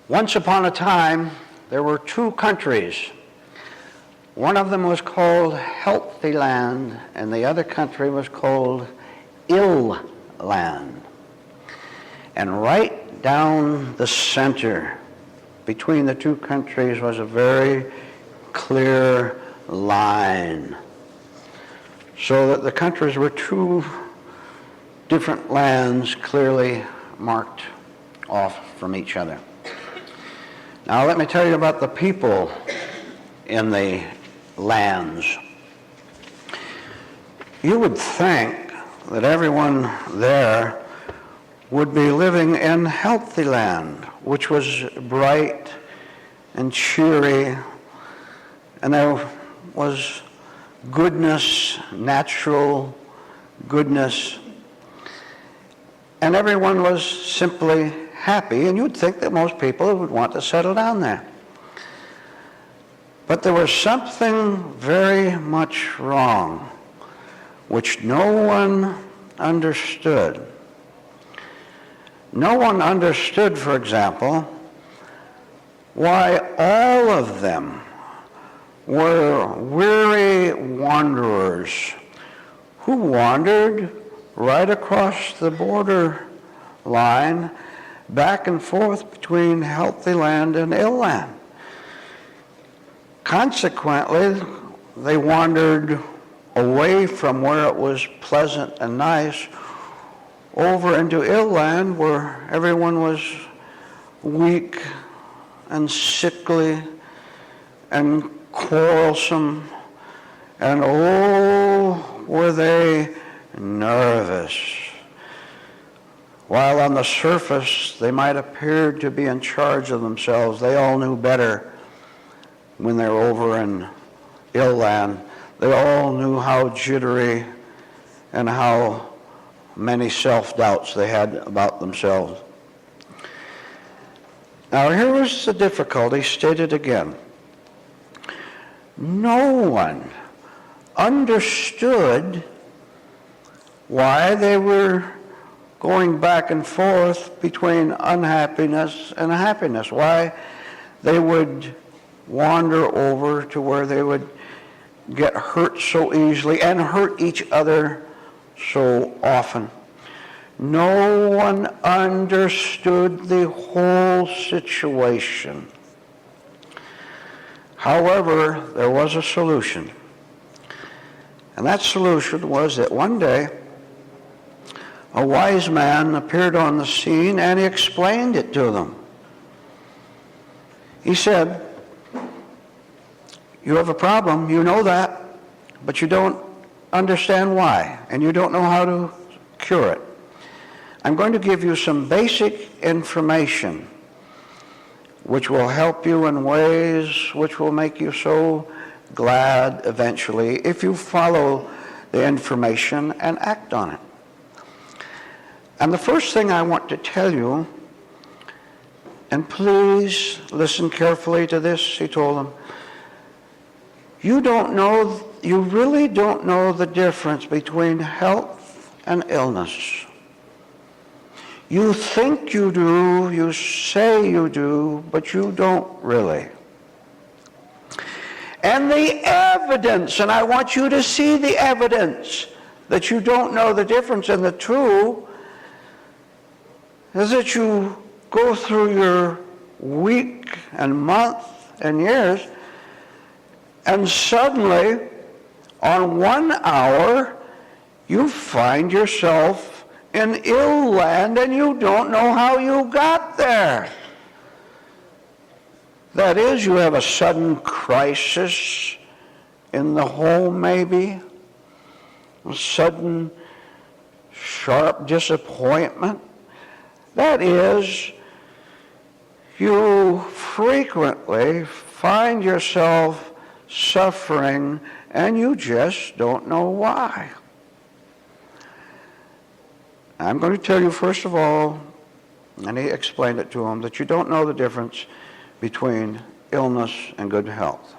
Once upon a time, there were two countries. One of them was called Healthy Land, and the other country was called Ill Land. And right down the center between the two countries was a very clear line, so that the countries were two different lands clearly marked off from each other. Now let me tell you about the people in the lands. You would think that everyone there would be living in Healthy Land, which was bright and cheery, and there was goodness, natural goodness, and everyone was simply happy, and you'd think that most people would want to settle down there. But there was something very much wrong, which no one understood. No one understood, for example, why all of them were weary wanderers who wandered right across the border line back and forth between Healthy Land and Ill Land. Consequently, they wandered away from where it was pleasant and nice over into Ill Land, where everyone was weak and sickly and quarrelsome, and oh, were they nervous. While on the surface they might appear to be in charge of themselves, they all knew better when they were over in Ill Land. They all knew how jittery and how many self-doubts they had about themselves. Now here was the difficulty stated again. No one understood why they were going back and forth between unhappiness and happiness, why they would wander over to where they would get hurt so easily and hurt each other so often. No one understood the whole situation. However, there was a solution. And that solution was that one day a wise man appeared on the scene and he explained it to them. He said, "You have a problem, you know that, but you don't understand why, and you don't know how to cure it. I'm going to give you some basic information which will help you in ways which will make you so glad eventually if you follow the information and act on it. And the first thing I want to tell you, and please listen carefully to this," he told them, you really don't know the difference between health and illness. You think you do, you say you do, but you don't really. And the evidence, and I want you to see the evidence that you don't know the difference in the two, is that you go through your week and month and years, and suddenly, on 1 hour, you find yourself in Ill Land and you don't know how you got there. That is, you have a sudden crisis in the home maybe, a sudden sharp disappointment. That is, you frequently find yourself suffering and you just don't know why. I'm going to tell you first of all, and he explained it to him, that you don't know the difference between illness and good health.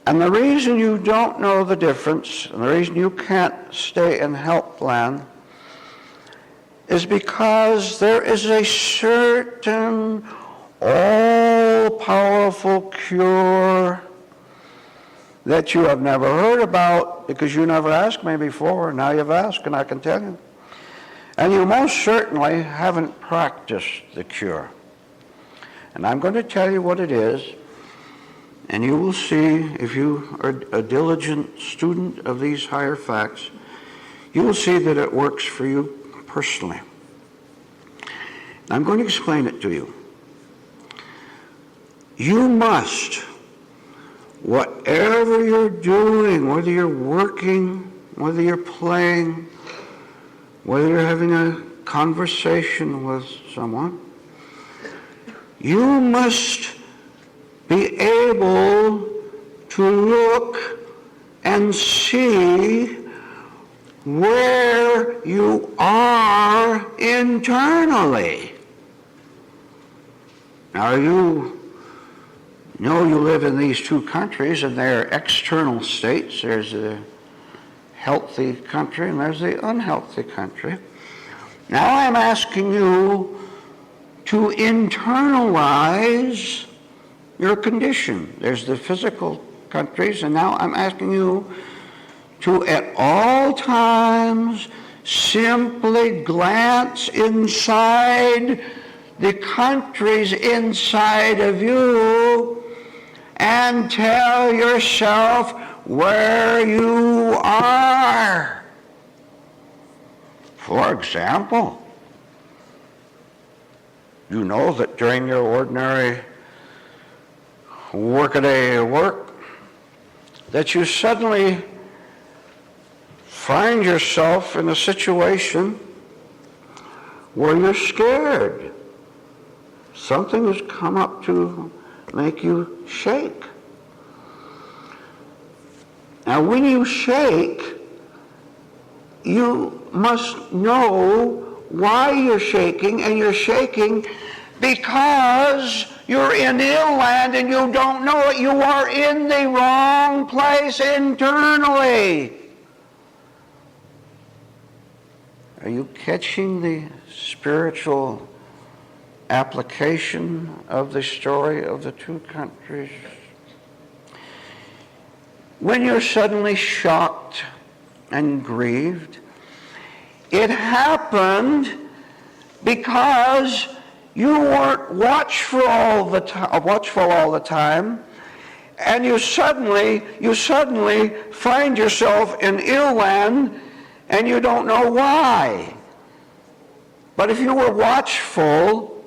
And the reason you don't know the difference, and the reason you can't stay in Health Land, is because there is a certain all-powerful cure that you have never heard about because you never asked me before. Now you've asked, and I can tell you. And you most certainly haven't practiced the cure. And I'm going to tell you what it is, and you will see, if you are a diligent student of these higher facts, you will see that it works for you personally. I'm going to explain it to you. You must, whatever you're doing, whether you're working, whether you're playing, whether you're having a conversation with someone, you must be able to look and see where you are internally. Now you know you live in these two countries, and they're external states. There's the healthy country and there's the unhealthy country. Now I'm asking you to internalize your condition. There's the physical countries, and now I'm asking you to at all times simply glance inside the countries inside of you and tell yourself where you are. For example, you know that during your ordinary workaday work that you suddenly find yourself in a situation where you're scared. Something has come up to make you shake. Now, when you shake, you must know why you're shaking, and you're shaking because you're in ill land and you don't know it. You are in the wrong place internally. Are you catching the spiritual application of the story of the two countries? When you're suddenly shocked and grieved, it happened because you weren't watchful all the time, and you suddenly find yourself in ill land, and you don't know why. But if you were watchful,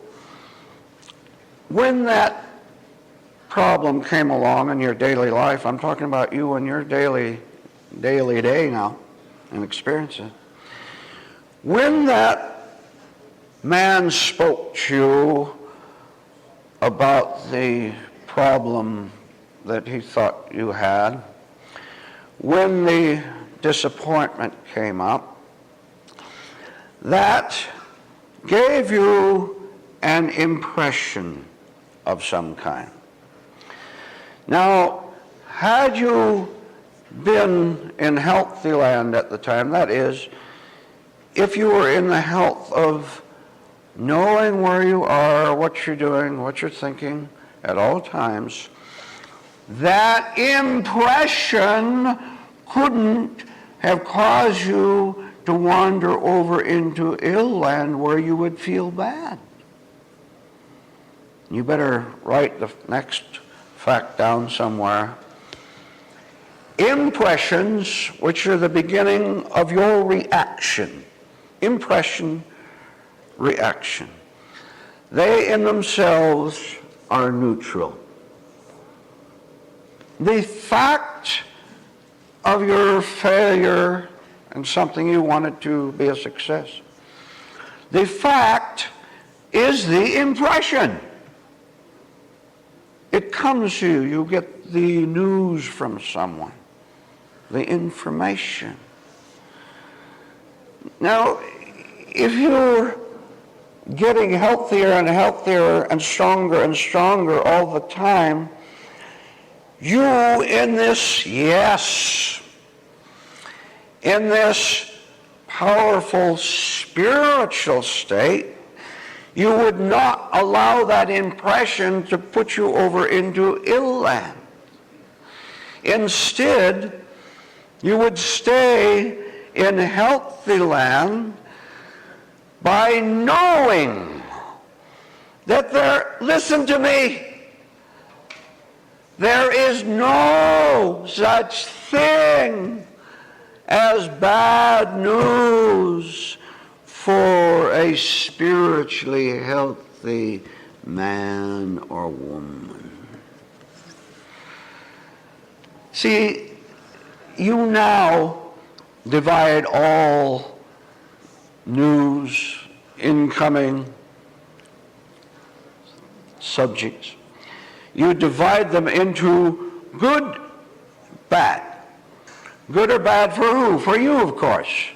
when that problem came along in your daily life, I'm talking about you and your daily day now and experiences. When that man spoke to you about the problem that he thought you had, when the disappointment came up, that gave you an impression of some kind. Now, had you been in healthy land at the time, that is, if you were in the health of knowing where you are, what you're doing, what you're thinking at all times, that impression couldn't have caused you to wander over into ill land where you would feel bad. You better write the next fact down somewhere. Impressions, which are the beginning of your reaction. Impression, reaction. They in themselves are neutral. The fact of your failure in something you wanted to be a success, the fact is the impression. It comes to you. You get the news from someone, the information. Now, if you're getting healthier and healthier and stronger all the time, you in this powerful spiritual state, you would not allow that impression to put you over into ill land. Instead, you would stay in healthy land by knowing that listen to me, there is no such thing as bad news for a spiritually healthy man or woman. See, you now divide all news, incoming subjects. You divide them into good, bad. Good or bad for who? For you, of course.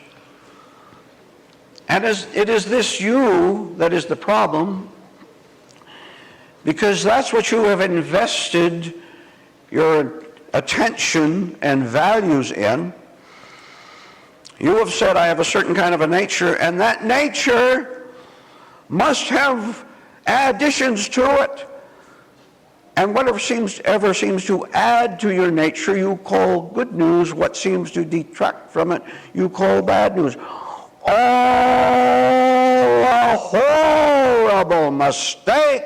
And it is this you that is the problem, because that's what you have invested your attention and values in. You have said, I have a certain kind of a nature, and that nature must have additions to it. And whatever ever seems to add to your nature, you call good news. What seems to detract from it, you call bad news. Oh, a horrible mistake.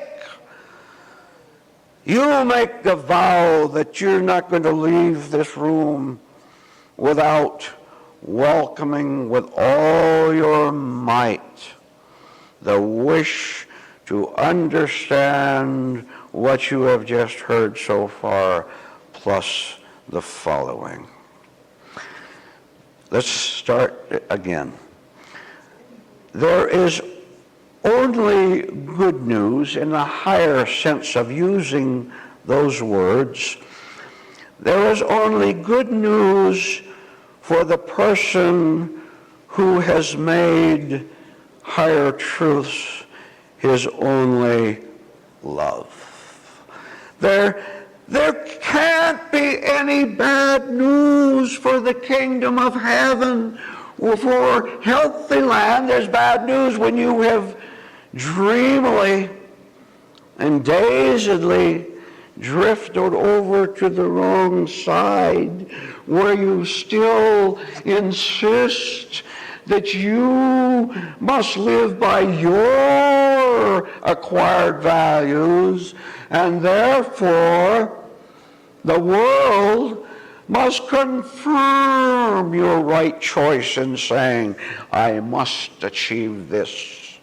You make the vow that you're not going to leave this room without welcoming with all your might the wish to understand what you have just heard so far, plus the following. Let's start again. There is only good news in the higher sense of using those words. There is only good news for the person who has made higher truths his only love. There can't be any bad news for the kingdom of heaven. For healthy land, there's bad news when you have dreamily and dazedly drifted over to the wrong side, where you still insist that you must live by your acquired values, and therefore the world must confirm your right choice in saying, I must achieve this.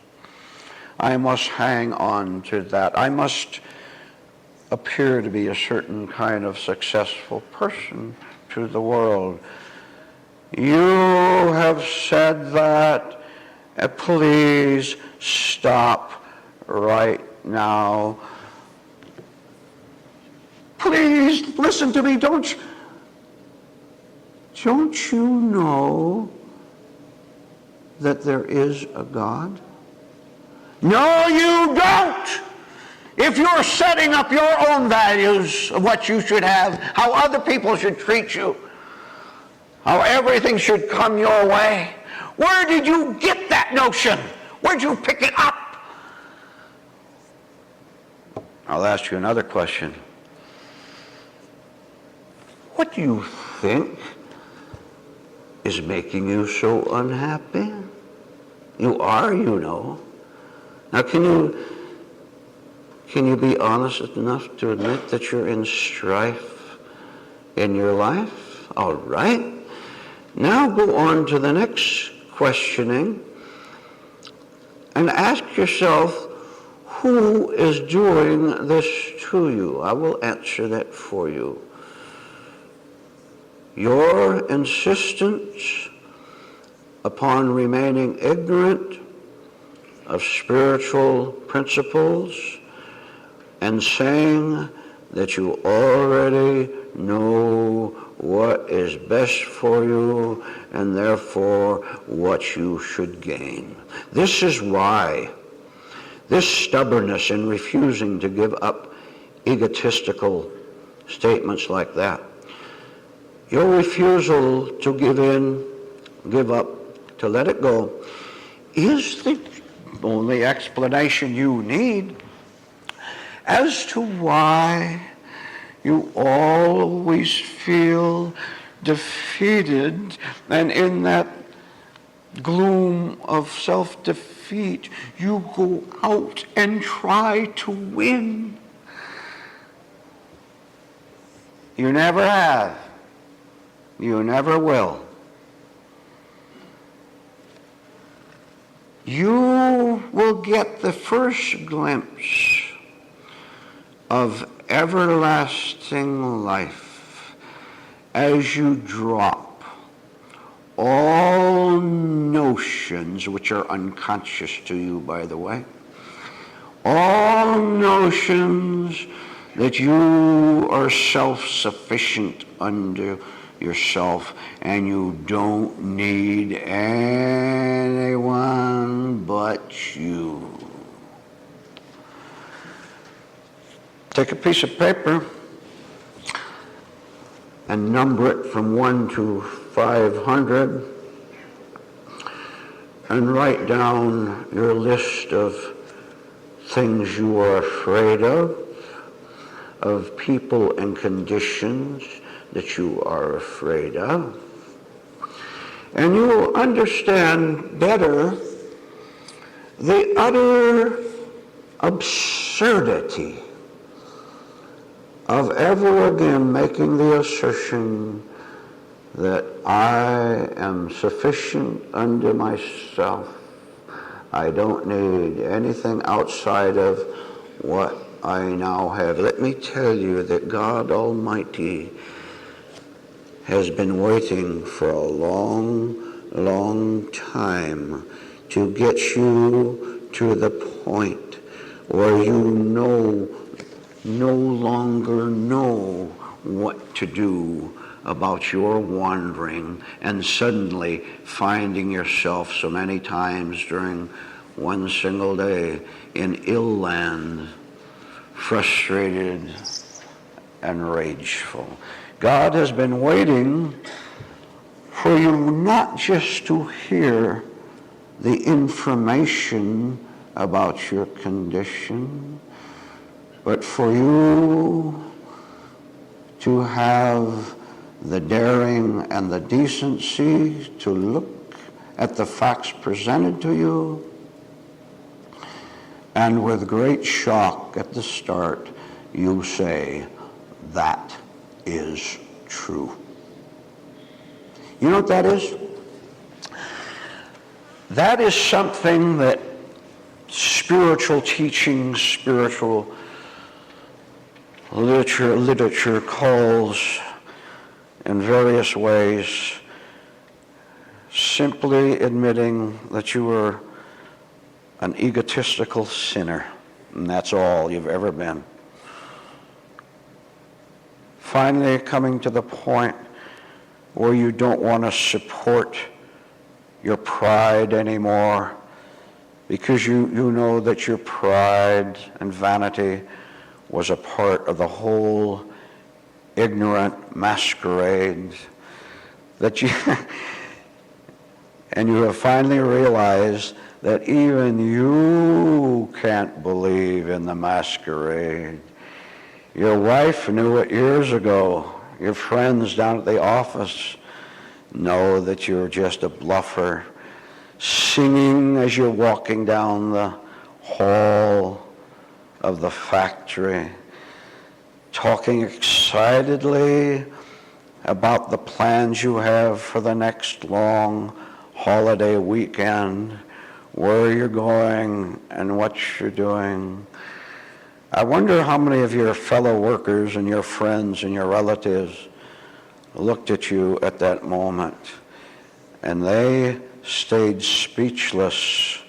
I must hang on to that. I must appear to be a certain kind of successful person to the world. You have said that. Please stop right now. Please listen to me. Don't you know that there is a God? No, you don't. If you're setting up your own values of what you should have, how other people should treat you, how everything should come your way, where did you get that notion? Where'd you pick it up? I'll ask you another question. What do you think is making you so unhappy? You are, you know. Now, can you be honest enough to admit that you're in strife in your life? All right. Now go on to the next questioning and ask yourself, who is doing this to you? I will answer that for you. Your insistence upon remaining ignorant of spiritual principles and saying that you already know what is best for you and therefore what you should gain. This is why this stubbornness in refusing to give up egotistical statements like that, your refusal to give up to let it go, is the only explanation you need as to why you always feel defeated, and in that gloom of self-defeat, you go out and try to win. You never have. You never will. You will get the first glimpse of everlasting life as you drop all notions, which are unconscious to you, by the way, all notions that you are self-sufficient unto yourself and you don't need anyone but you. Take a piece of paper and number it from 1 to 500 and write down your list of things you are afraid of people and conditions that you are afraid of. And you will understand better the utter absurdity of ever again making the assertion that I am sufficient unto myself. I don't need anything outside of what I now have. Let me tell you that God Almighty has been waiting for a long, long time to get you to the point where you no longer know what to do about your wandering and suddenly finding yourself so many times during one single day in ill land, frustrated and rageful. God has been waiting for you not just to hear the information about your condition, but for you to have the daring and the decency to look at the facts presented to you, and with great shock at the start, you say, that is true. You know what that is? That is something that spiritual teaching, spiritual literature calls in various ways simply admitting that you were an egotistical sinner, and that's all you've ever been. Finally coming to the point where you don't want to support your pride anymore because you know that your pride and vanity was a part of the whole ignorant masquerade that you and you have finally realized that even you can't believe in the masquerade. Your wife knew it years ago. Your friends down at the office know that you're just a bluffer, singing as you're walking down the hall of the factory, talking excitedly about the plans you have for the next long holiday weekend, where you're going and what you're doing. I wonder how many of your fellow workers and your friends and your relatives looked at you at that moment and they stayed speechless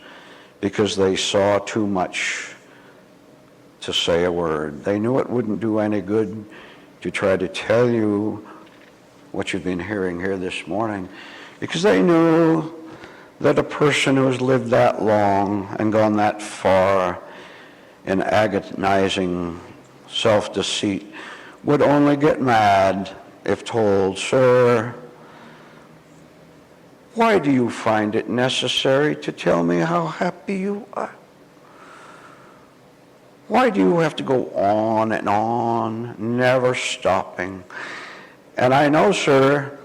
because they saw too much to say a word. They knew it wouldn't do any good to try to tell you what you've been hearing here this morning, because they knew that a person who has lived that long and gone that far in agonizing self-deceit would only get mad if told, sir, Why do you find it necessary to tell me how happy you are? Why do you have to go on, never stopping? And I know, sir,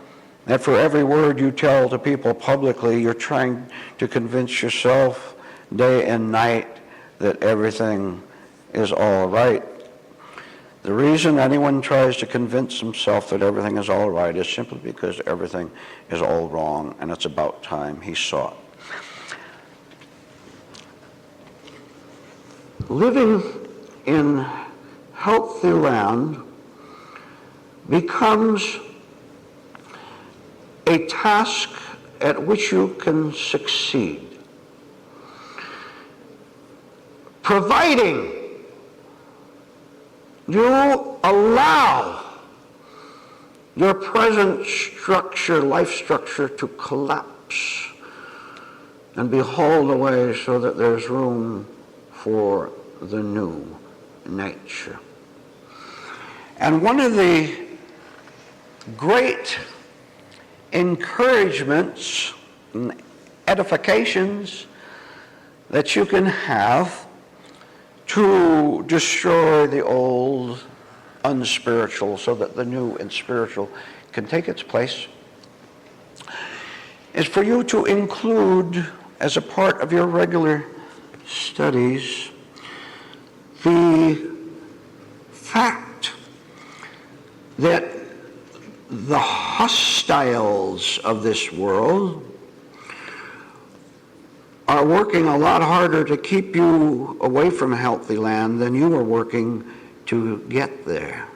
that for every word you tell to people publicly, you're trying to convince yourself day and night that everything is all right. The reason anyone tries to convince himself that everything is all right is simply because everything is all wrong, and it's about time he saw it. Living in healthy land becomes a task at which you can succeed, providing you allow your present structure, life structure, to collapse and be hauled away so that there's room for the new nature. And one of the great encouragements and edifications that you can have to destroy the old unspiritual so that the new and spiritual can take its place is for you to include as a part of your regular studies the fact that the hostiles of this world are working a lot harder to keep you away from healthy land than you are working to get there.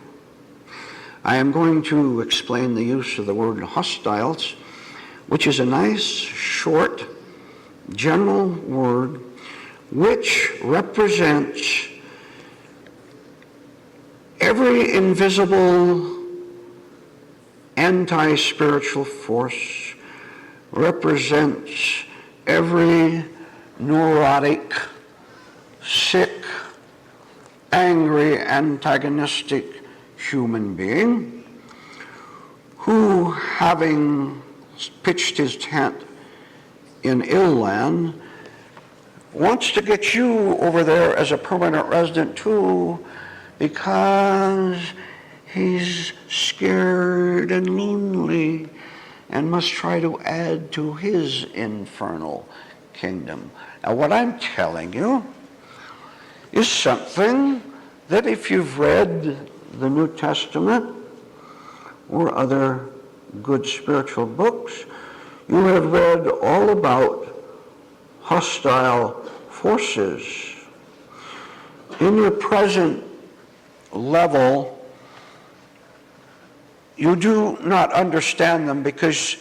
I am going to explain the use of the word hostiles, which is a nice, short, general word which represents every invisible anti-spiritual force, represents every neurotic, sick, angry, antagonistic human being who, having pitched his tent in ill land, wants to get you over there as a permanent resident too, because he's scared and lonely and must try to add to his infernal kingdom. Now, what I'm telling you is something that if you've read the New Testament or other good spiritual books, you have read all about hostile forces. In your present level, you do not understand them because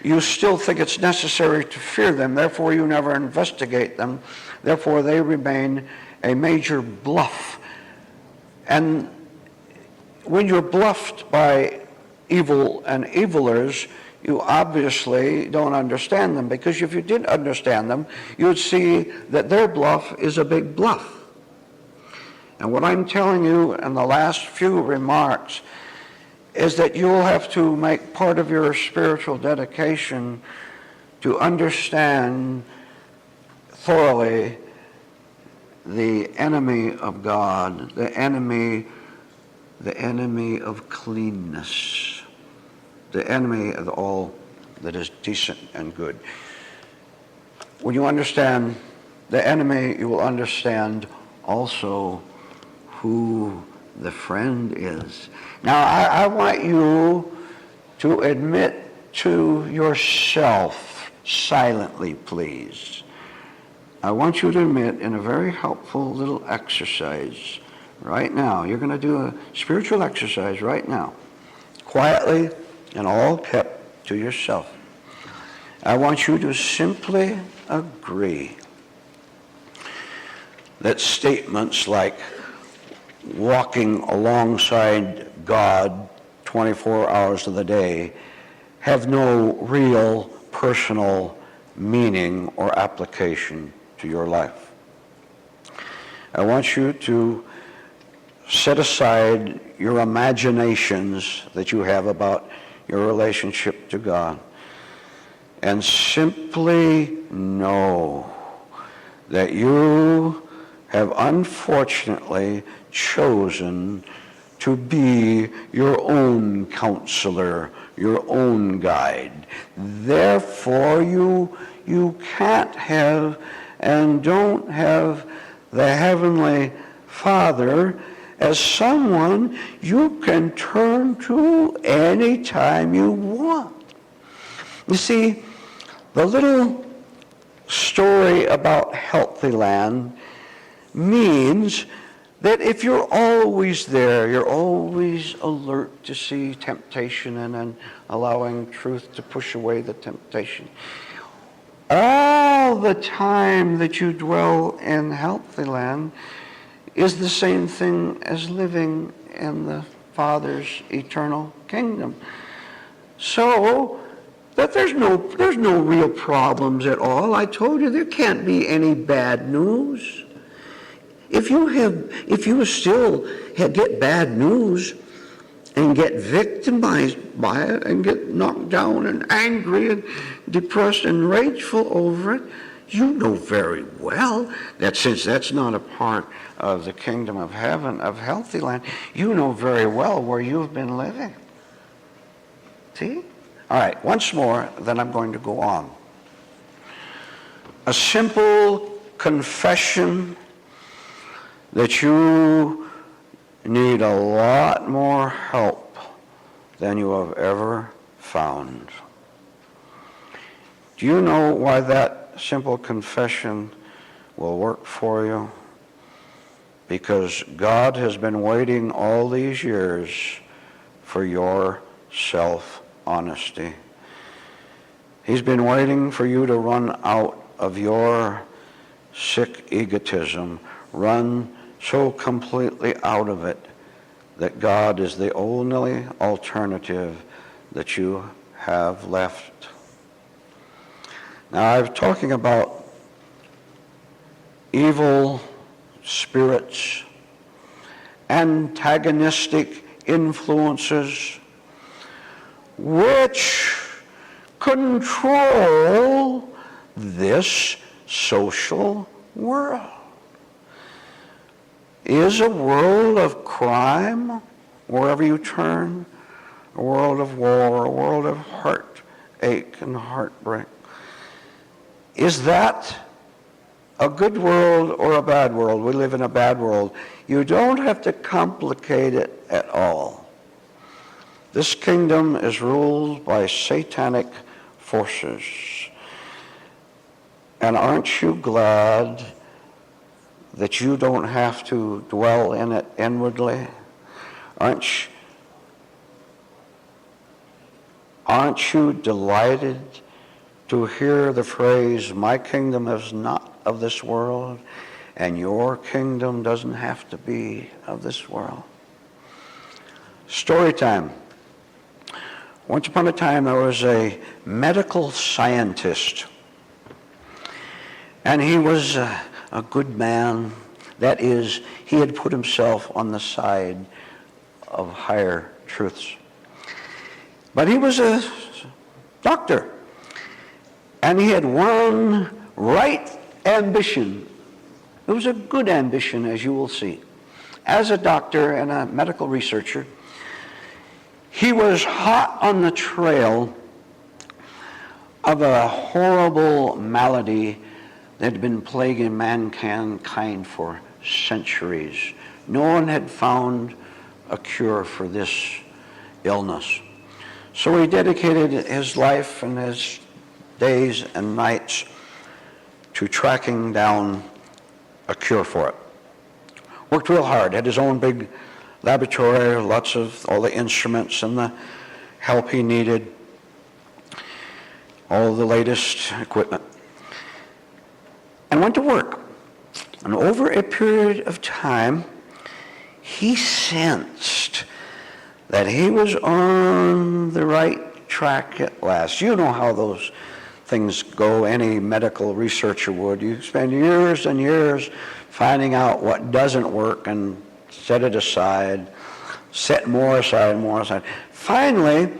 you still think it's necessary to fear them. Therefore, you never investigate them. Therefore, they remain a major bluff. And when you're bluffed by evil and evilers, you obviously don't understand them, because if you did understand them, you would see that their bluff is a big bluff. And what I'm telling you in the last few remarks is that you'll have to make part of your spiritual dedication to understand thoroughly the enemy of God, the enemy of cleanness, the enemy of all that is decent and good. When you understand the enemy, you will understand also who the friend is. Now, I want you to admit to yourself silently, please. I want you to admit in a very helpful little exercise right now. You're going to do a spiritual exercise right now, quietly and all kept to yourself. I want you to simply agree that statements like walking alongside God 24 hours of the day have no real personal meaning or application to your life. I want you to set aside your imaginations that you have about your relationship to God and simply know that you have unfortunately chosen to be your own counselor, your own guide. Therefore, you can't have and don't have the Heavenly Father as someone you can turn to anytime you want. You see, the little story about Healthy Land means that if you're always there, you're always alert to see temptation and then allowing truth to push away the temptation. All the time that you dwell in Healthy Land is the same thing as living in the Father's eternal kingdom. So that there's no real problems at all. I told you there can't be any bad news. If you still get bad news and get victimized by it and get knocked down and angry and depressed and rageful over it, you know very well that since that's not a part of the kingdom of heaven, of Healthy Land, you know very well where you've been living. See? All right, once more, then I'm going to go on. A simple confession that you need a lot more help than you have ever found. Do you know why that simple confession will work for you? Because God has been waiting all these years for your self-honesty. He's been waiting for you to run out of your sick egotism, run so completely out of it that God is the only alternative that you have left. Now, I'm talking about evil spirits, antagonistic influences, which control this social world. Is a world of crime wherever you turn, a world of war, a world of heartache and heartbreak. Is that a good world or a bad world? We live in a bad world. You don't have to complicate it at all. This kingdom is ruled by satanic forces. And aren't you glad that you don't have to dwell in it inwardly? Aren't you delighted to hear the phrase, my kingdom is not of this world, and your kingdom doesn't have to be of this world? Story time. Once upon a time, there was a medical scientist, and he was a good man. That is, he had put himself on the side of higher truths. But he was a doctor, and he had one right ambition. It was a good ambition, as you will see. As a doctor and a medical researcher, he was hot on the trail of a horrible malady that had been plaguing mankind for centuries. No one had found a cure for this illness. So he dedicated his life and his days and nights to tracking down a cure for it. Worked real hard, had his own big laboratory, lots of all the instruments and the help he needed, all the latest equipment, and went to work. And over a period of time, he sensed that he was on the right track at last. You know how those things go, any medical researcher would. You spend years and years finding out what doesn't work and set it aside, set more aside, more aside. Finally,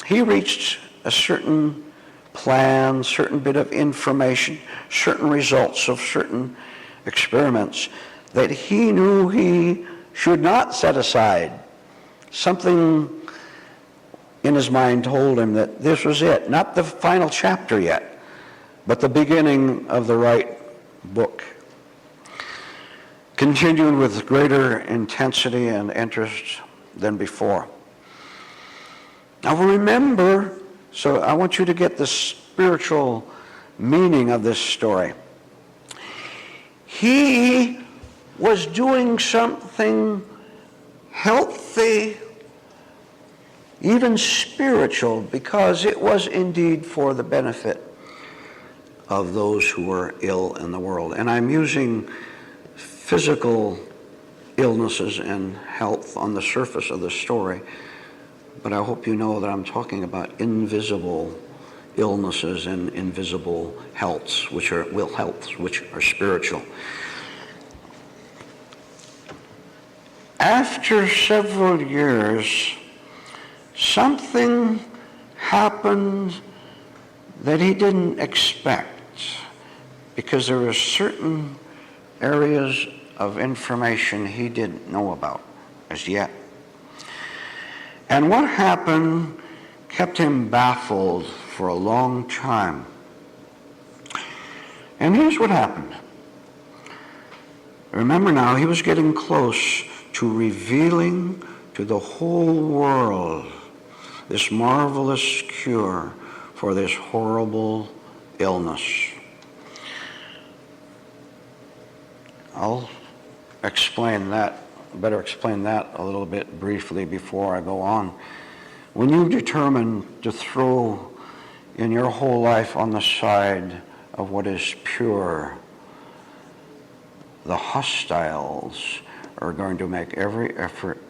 he reached a certain plan, certain bit of information, certain results of certain experiments that he knew he should not set aside. Something in his mind told him that this was it, not the final chapter yet, but the beginning of the right book. Continued with greater intensity and interest than before. Now remember, so I want you to get the spiritual meaning of this story. He was doing something healthy, even spiritual, because it was indeed for the benefit of those who were ill in the world. And I'm using physical illnesses and health on the surface of the story, but I hope you know that I'm talking about invisible illnesses and invisible healths, which are spiritual. After several years, something happened that he didn't expect, because there were certain areas of information he didn't know about as yet. And what happened kept him baffled for a long time. And here's what happened. Remember now, he was getting close to revealing to the whole world this marvelous cure for this horrible illness. I'll better explain that a little bit briefly before I go on. When you determine to throw in your whole life on the side of what is pure, the hostiles are going to make every effort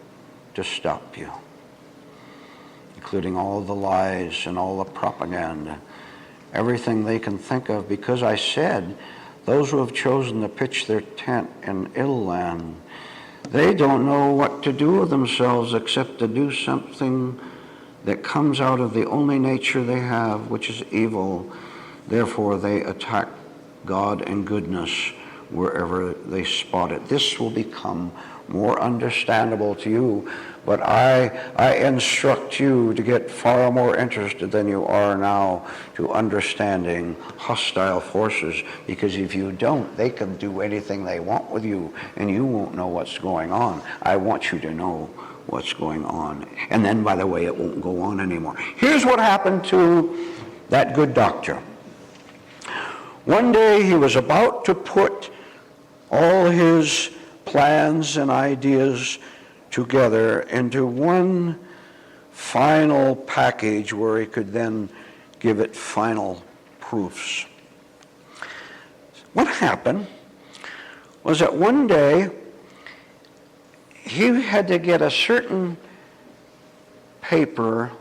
to stop you, including all the lies and all the propaganda, everything they can think of, because I said those who have chosen to pitch their tent in ill land, they don't know what to do with themselves except to do something that comes out of the only nature they have, which is evil. Therefore, they attack God and goodness wherever they spot it. This will become more understandable to you, but I instruct you to get far more interested than you are now to understanding hostile forces, because if you don't, they can do anything they want with you and you won't know what's going on. I want you to know what's going on. And then, by the way, it won't go on anymore. Here's what happened to that good doctor. One day he was about to put all his plans and ideas together into one final package where he could then give it final proofs. What happened was that one day he had to get a certain paper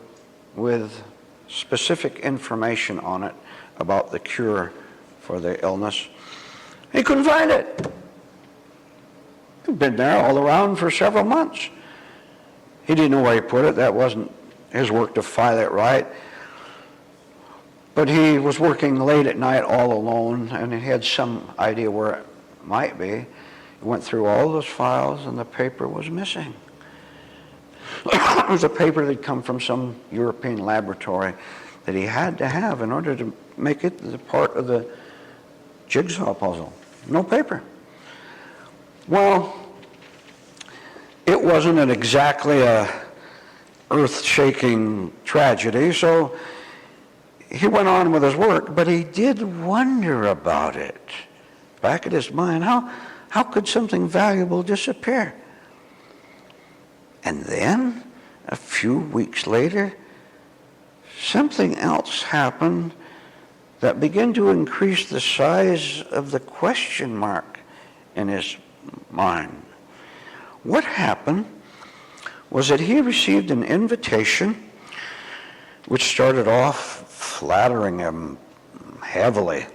with specific information on it about the cure for the illness. He couldn't find it. He'd been there all around for several months. He didn't know where he put it. That wasn't his work to file it right. But he was working late at night all alone, and he had some idea where it might be. He went through all those files, and the paper was missing. It was a paper that had come from some European laboratory that he had to have in order to make it the part of the jigsaw puzzle. No paper. Well, it wasn't exactly a earth-shaking tragedy, so he went on with his work, but he did wonder about it. Back in his mind, how could something valuable disappear? And then, a few weeks later, something else happened that began to increase the size of the question mark in his mind. What happened was that he received an invitation which started off flattering him heavily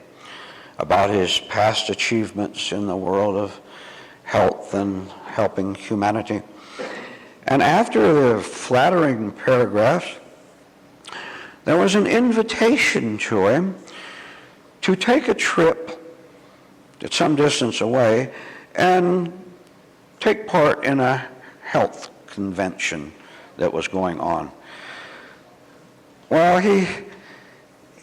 about his past achievements in the world of health and helping humanity. And after the flattering paragraphs, there was an invitation to him to take a trip at some distance away and take part in a health convention that was going on. Well, he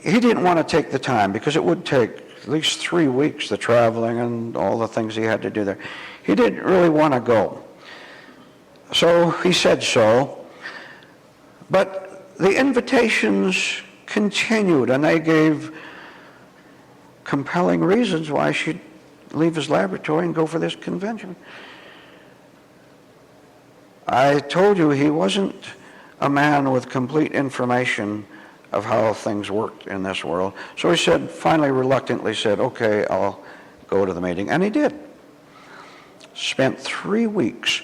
didn't want to take the time because it would take at least 3 weeks, the traveling and all the things he had to do there. He didn't really want to go. So he said so. But the invitations continued, and they gave compelling reasons why he should leave his laboratory and go for this convention. I told you he wasn't a man with complete information of how things worked in this world. So he said, finally reluctantly said, okay, I'll go to the meeting. And he did. Spent 3 weeks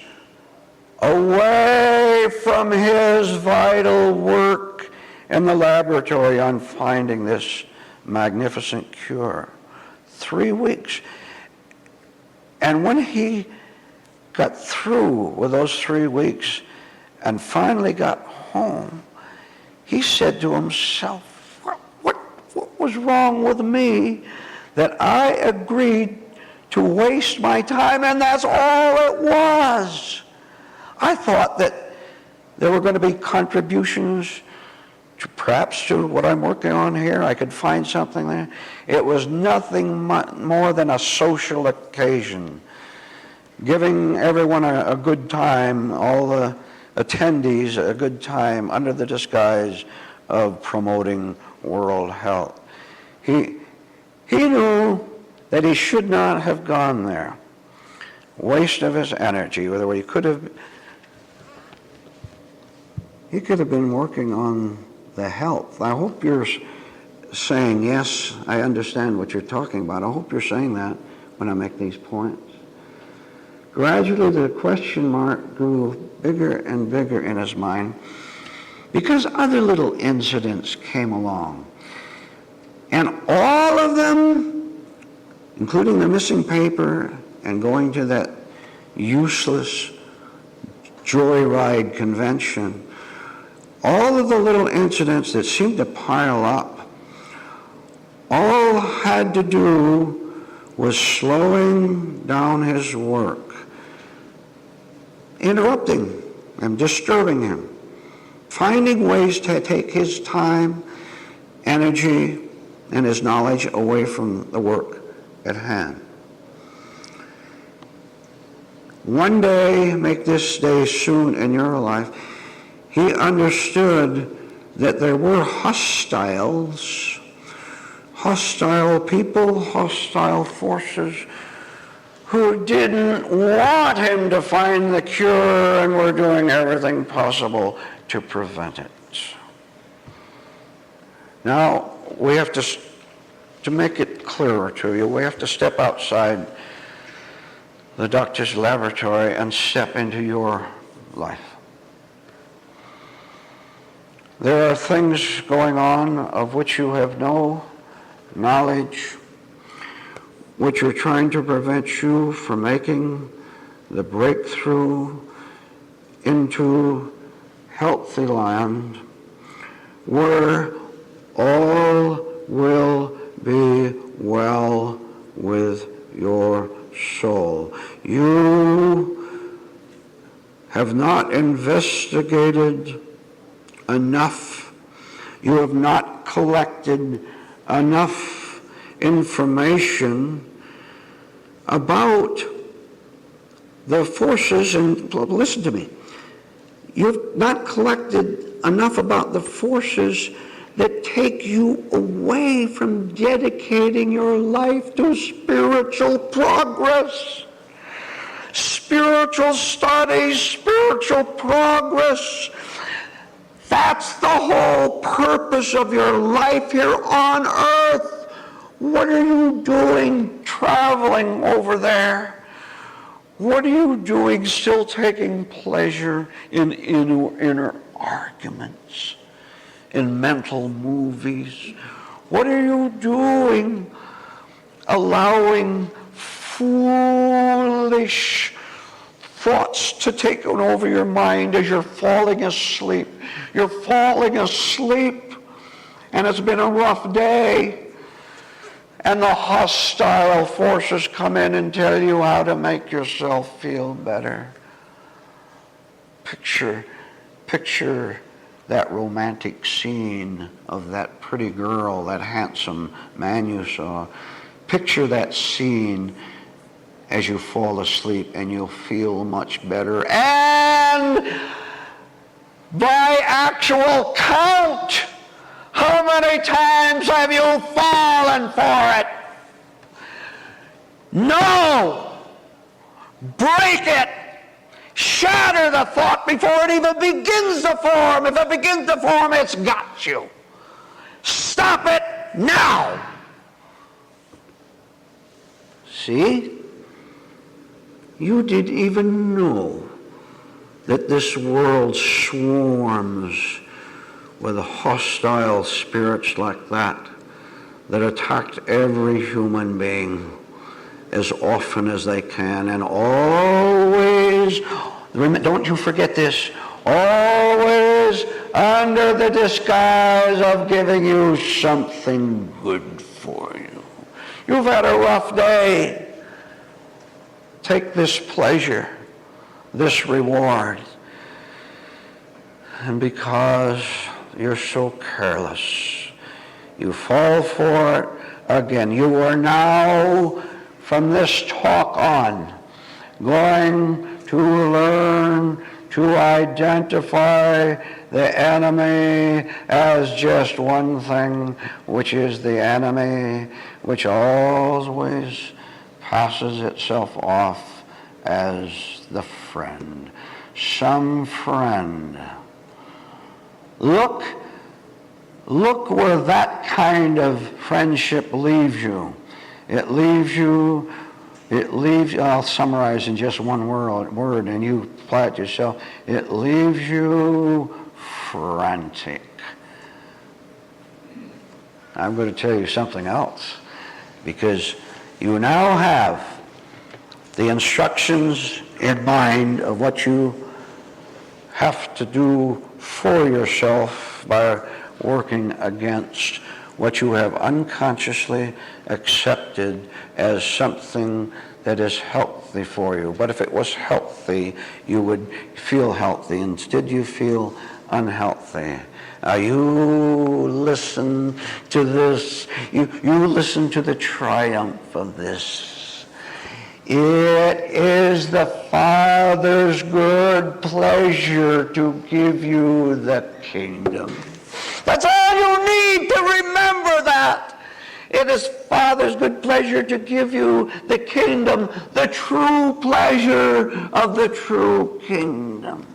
away from his vital work in the laboratory on finding this magnificent cure. 3 weeks. And when he got through with those 3 weeks and finally got home, he said to himself, what was wrong with me that I agreed to waste my time? And that's all it was. I thought that there were going to be contributions to perhaps to what I'm working on here. I could find something there. It was nothing more than a social occasion, giving everyone a good time, all the attendees a good time under the disguise of promoting world health. He knew that he should not have gone there. Waste of his energy, whether he could have been working on the health. I hope you're saying, yes, I understand what you're talking about. I hope you're saying that when I make these points. Gradually, the question mark grew bigger and bigger in his mind because other little incidents came along. And all of them, including the missing paper and going to that useless joyride convention, all of the little incidents that seemed to pile up, all had to do was slowing down his work, interrupting and disturbing him, finding ways to take his time, energy, and his knowledge away from the work at hand. One day, make this day soon in your life, he understood that there were hostile people, hostile forces who didn't want him to find the cure and were doing everything possible to prevent it. Now, we have to make it clearer to you, we have to step outside the doctor's laboratory and step into your life. There are things going on of which you have no knowledge, which are trying to prevent you from making the breakthrough into healthy land where all will be well with your soul. You have not investigated enough. You have not collected enough information about the forces, and listen to me, you've not collected enough about the forces that take you away from dedicating your life to spiritual progress, spiritual studies, spiritual progress. That's the whole purpose of your life here on earth. What are you doing traveling over there? What are you doing still taking pleasure in inner arguments, in mental movies? What are you doing allowing foolish thoughts to take over your mind as you're falling asleep? You're falling asleep and it's been a rough day, and the hostile forces come in and tell you how to make yourself feel better. Picture that romantic scene of that pretty girl, that handsome man you saw. Picture that scene as you fall asleep, and you'll feel much better. And by actual count, how many times have you fallen for it? No! Break it! Shatter the thought before it even begins to form. If it begins to form, it's got you. Stop it now! See? You didn't even know that this world swarms with hostile spirits like that attack every human being as often as they can, and always, don't you forget this, always under the disguise of giving you something good for you. You've had a rough day. Take this pleasure, this reward, and because you're so careless, you fall for it again. You are now, from this talk on, going to learn to identify the enemy as just one thing, which is the enemy, which always passes itself off as the friend. Some friend. Look where that kind of friendship leaves you. It leaves, I'll summarize in just one word, and you apply it yourself. It leaves you frantic. I'm going to tell you something else, because you now have the instructions in mind of what you have to do for yourself by working against what you have unconsciously accepted as something that is healthy for you. But if it was healthy, you would feel healthy. Instead, you feel unhealthy. You listen to this. You listen to the triumph of this. It is the Father's good pleasure to give you the kingdom. That's all you need to remember that. It is Father's good pleasure to give you the kingdom, the true pleasure of the true kingdom.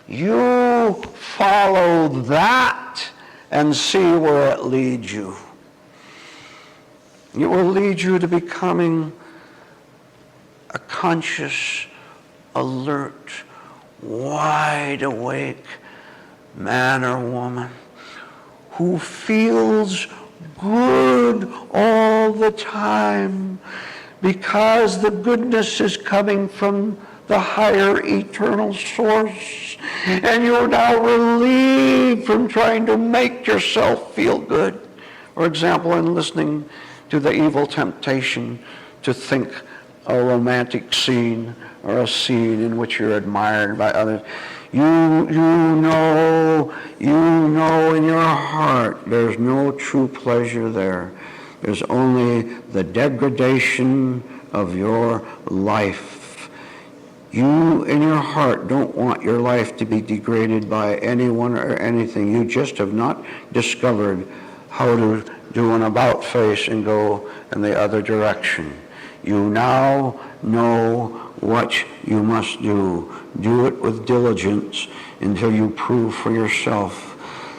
You follow that and see where it leads you. It will lead you to becoming a conscious, alert, wide awake man or woman who feels good all the time because the goodness is coming from the higher eternal source, and you're now relieved from trying to make yourself feel good. For example, in listening to the evil temptation to think a romantic scene or a scene in which you're admired by others, you know in your heart there's no true pleasure there. There's only the degradation of your life. You in your heart don't want your life to be degraded by anyone or anything. You just have not discovered how to do an about face and go in the other direction. You now know what you must do. Do it with diligence until you prove for yourself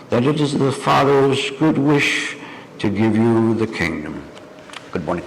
that it is the Father's good wish to give you the kingdom. Good morning.